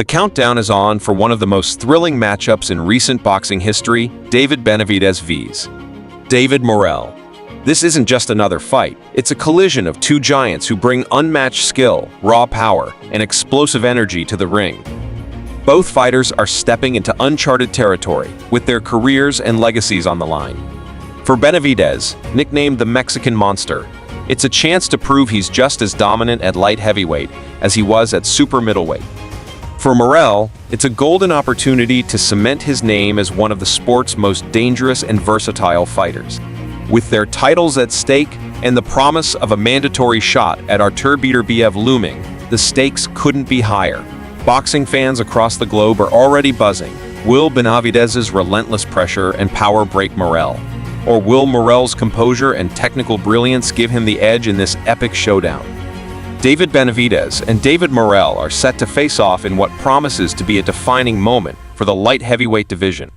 The countdown is on for one of the most thrilling matchups in recent boxing history, David Benavidez vs. David Morrell. This isn't just another fight, it's a collision of two giants who bring unmatched skill, raw power, and explosive energy to the ring. Both fighters are stepping into uncharted territory, with their careers and legacies on the line. For Benavidez, nicknamed the Mexican Monster, it's a chance to prove he's just as dominant at light heavyweight as he was at super middleweight. For Morrell, it's a golden opportunity to cement his name as one of the sport's most dangerous and versatile fighters. With their titles at stake and the promise of a mandatory shot at Artur Beterbiev looming, the stakes couldn't be higher. Boxing fans across the globe are already buzzing. Will Benavidez's relentless pressure and power break Morrell? Or will Morrell's composure and technical brilliance give him the edge in this epic showdown? David Benavidez and David Morrell are set to face off in what promises to be a defining moment for the light heavyweight division.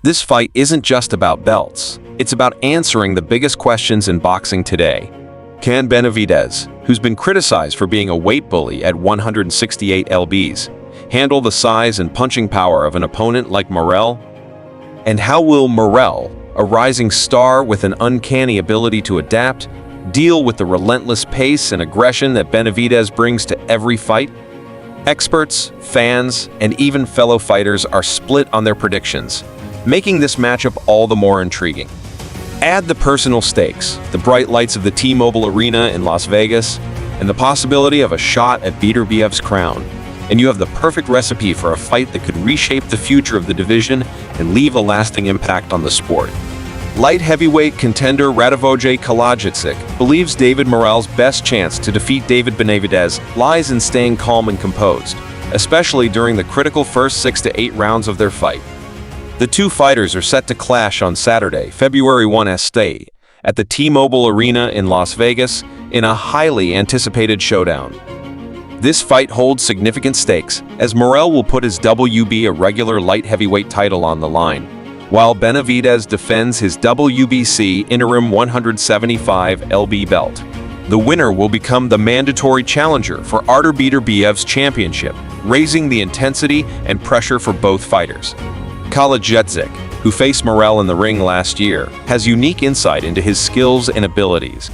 This fight isn't just about belts, it's about answering the biggest questions in boxing today. Can Benavidez, who's been criticized for being a weight bully at 168 lbs, handle the size and punching power of an opponent like Morrell? And how will Morrell, a rising star with an uncanny ability to adapt, deal with the relentless pace and aggression that Benavidez brings to every fight? Experts, fans, and even fellow fighters are split on their predictions, making this matchup all the more intriguing. Add the personal stakes, the bright lights of the T-Mobile Arena in Las Vegas, and the possibility of a shot at Beterbiev's crown, and you have the perfect recipe for a fight that could reshape the future of the division and leave a lasting impact on the sport. Light heavyweight contender Radivoje Kalajdzic believes David Morrell's best chance to defeat David Benavidez lies in staying calm and composed, especially during the critical first 6 to 8 rounds of their fight. The two fighters are set to clash on Saturday, February 1 at the T-Mobile Arena in Las Vegas in a highly anticipated showdown. This fight holds significant stakes, as Morrell will put his WB irregular light heavyweight title on the line, while Benavidez defends his WBC interim 175 lb belt. The winner will become the mandatory challenger for Artur Beterbiev's championship, raising the intensity and pressure for both fighters. Kalajdzic, who faced Morrell in the ring last year, has unique insight into his skills and abilities.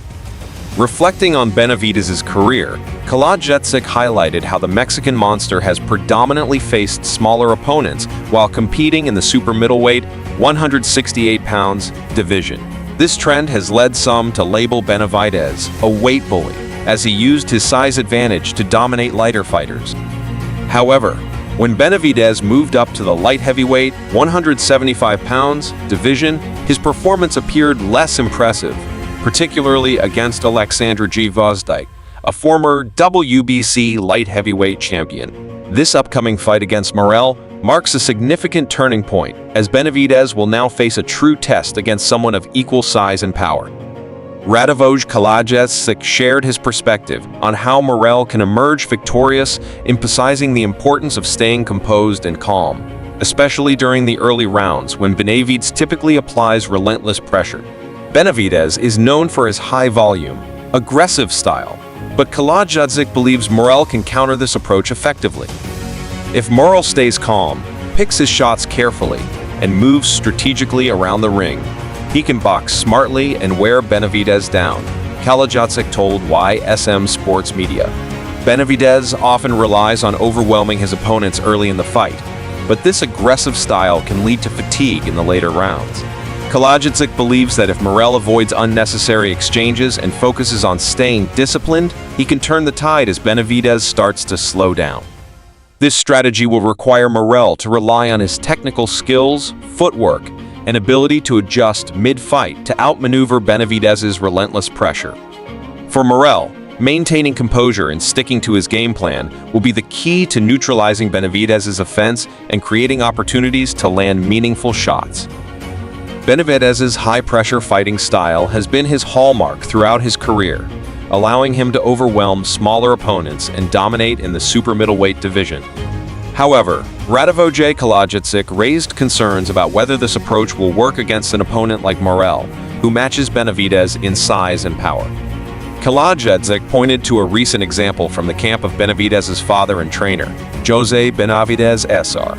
Reflecting on Benavidez's career, Kalajdzic highlighted how the Mexican Monster has predominantly faced smaller opponents while competing in the super middleweight 168 pounds division. This trend has led some to label Benavidez a weight bully, as he used his size advantage to dominate lighter fighters. However, when Benavidez moved up to the light heavyweight 175 pounds division, his performance appeared less impressive, particularly against Alexander Gvozdyk, a former WBC light heavyweight champion. This upcoming fight against Morrell marks a significant turning point, as Benavidez will now face a true test against someone of equal size and power. Radivoje Kalajdzic shared his perspective on how Morrell can emerge victorious, emphasizing the importance of staying composed and calm, especially during the early rounds when Benavidez typically applies relentless pressure. Benavidez is known for his high-volume, aggressive style, but Kalajdzic believes Morrell can counter this approach effectively. If Morrell stays calm, picks his shots carefully, and moves strategically around the ring, he can box smartly and wear Benavidez down, Kalajdzic told YSM Sports Media. Benavidez often relies on overwhelming his opponents early in the fight, but this aggressive style can lead to fatigue in the later rounds. Kalajdzic believes that if Morrell avoids unnecessary exchanges and focuses on staying disciplined, he can turn the tide as Benavidez starts to slow down. This strategy will require Morrell to rely on his technical skills, footwork, and ability to adjust mid-fight to outmaneuver Benavidez's relentless pressure. For Morrell, maintaining composure and sticking to his game plan will be the key to neutralizing Benavidez's offense and creating opportunities to land meaningful shots. Benavidez's high-pressure fighting style has been his hallmark throughout his career, allowing him to overwhelm smaller opponents and dominate in the super middleweight division. However, Radivoje Kalajdzic raised concerns about whether this approach will work against an opponent like Morrell, who matches Benavidez in size and power. Kalajdzic pointed to a recent example from the camp of Benavidez's father and trainer, Jose Benavidez Sr.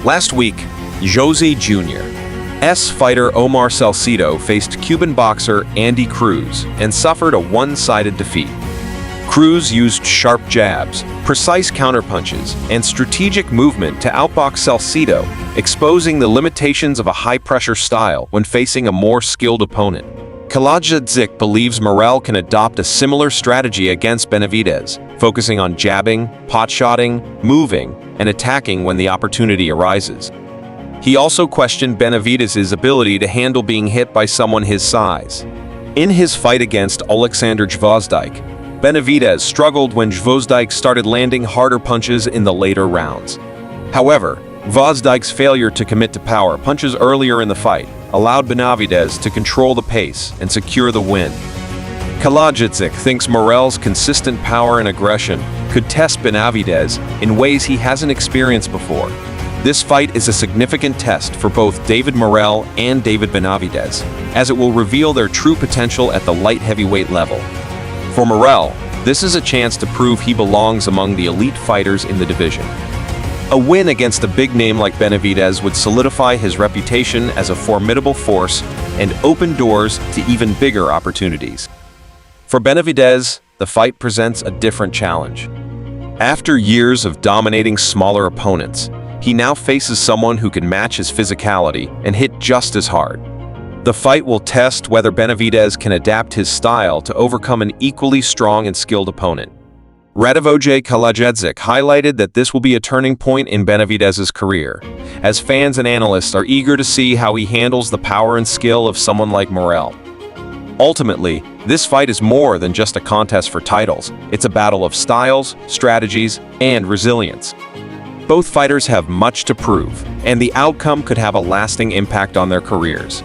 Last week, Jose Jr.'s fighter Omar Salcido faced Cuban boxer Andy Cruz and suffered a one-sided defeat. Cruz used sharp jabs, precise counterpunches, and strategic movement to outbox Salcido, exposing the limitations of a high-pressure style when facing a more skilled opponent. Kalajdzic believes Morrell can adopt a similar strategy against Benavidez, focusing on jabbing, pot-shotting, moving, and attacking when the opportunity arises. He also questioned Benavidez's ability to handle being hit by someone his size. In his fight against Alexander Gvozdyk, Benavidez struggled when Gvozdyk started landing harder punches in the later rounds. However, Gvozdyk's failure to commit to power punches earlier in the fight allowed Benavidez to control the pace and secure the win. Kalajdzic thinks Morrell's consistent power and aggression could test Benavidez in ways he hasn't experienced before. This fight is a significant test for both David Morrell and David Benavidez, as it will reveal their true potential at the light heavyweight level. For Morrell, this is a chance to prove he belongs among the elite fighters in the division. A win against a big name like Benavidez would solidify his reputation as a formidable force and open doors to even bigger opportunities. For Benavidez, the fight presents a different challenge. After years of dominating smaller opponents, he now faces someone who can match his physicality and hit just as hard. The fight will test whether Benavidez can adapt his style to overcome an equally strong and skilled opponent. Radivoje Kalajdzic highlighted that this will be a turning point in Benavidez's career, as fans and analysts are eager to see how he handles the power and skill of someone like Morrell. Ultimately, this fight is more than just a contest for titles. It's a battle of styles, strategies, and resilience. Both fighters have much to prove, and the outcome could have a lasting impact on their careers.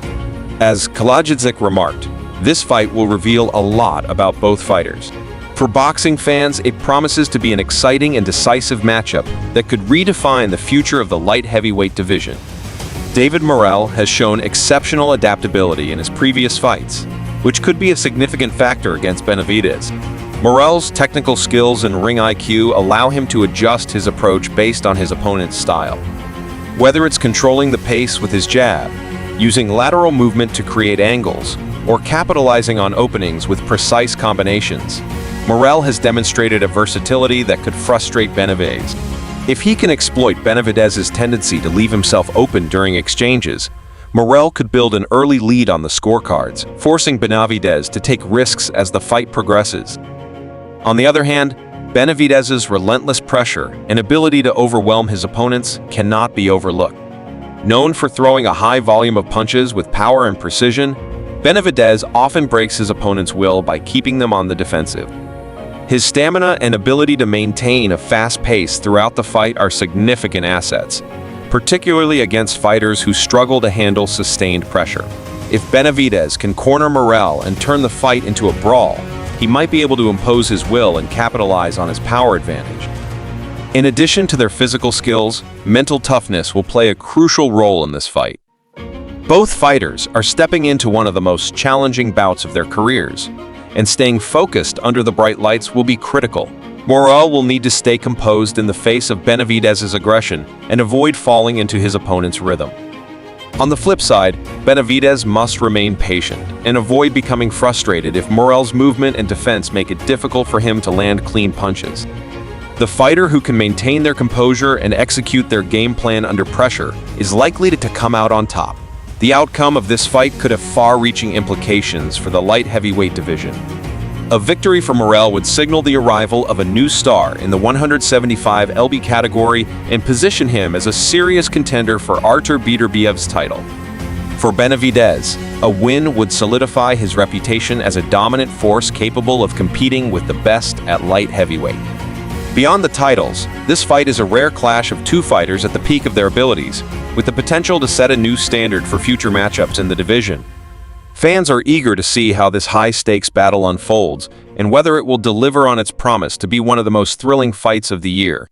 As Kalajdzic remarked, this fight will reveal a lot about both fighters. For boxing fans, it promises to be an exciting and decisive matchup that could redefine the future of the light heavyweight division. David Morrell has shown exceptional adaptability in his previous fights, which could be a significant factor against Benavidez. Morrell's technical skills and ring IQ allow him to adjust his approach based on his opponent's style. Whether it's controlling the pace with his jab, using lateral movement to create angles, or capitalizing on openings with precise combinations, Morrell has demonstrated a versatility that could frustrate Benavidez. If he can exploit Benavidez's tendency to leave himself open during exchanges, Morrell could build an early lead on the scorecards, forcing Benavidez to take risks as the fight progresses. On the other hand, Benavidez's relentless pressure and ability to overwhelm his opponents cannot be overlooked. Known for throwing a high volume of punches with power and precision, Benavidez often breaks his opponent's will by keeping them on the defensive. His stamina and ability to maintain a fast pace throughout the fight are significant assets, particularly against fighters who struggle to handle sustained pressure. If Benavidez can corner Morrell and turn the fight into a brawl, he might be able to impose his will and capitalize on his power advantage. In addition to their physical skills, mental toughness will play a crucial role in this fight. Both fighters are stepping into one of the most challenging bouts of their careers, and staying focused under the bright lights will be critical. Morrell will need to stay composed in the face of Benavidez's aggression and avoid falling into his opponent's rhythm. On the flip side, Benavidez must remain patient and avoid becoming frustrated if Morrell's movement and defense make it difficult for him to land clean punches. The fighter who can maintain their composure and execute their game plan under pressure is likely to come out on top. The outcome of this fight could have far-reaching implications for the light heavyweight division. A victory for Morrell would signal the arrival of a new star in the 175 lb category and position him as a serious contender for Artur Beterbiev's title. For Benavidez, a win would solidify his reputation as a dominant force capable of competing with the best at light heavyweight. Beyond the titles, this fight is a rare clash of two fighters at the peak of their abilities, with the potential to set a new standard for future matchups in the division. Fans are eager to see how this high-stakes battle unfolds and whether it will deliver on its promise to be one of the most thrilling fights of the year.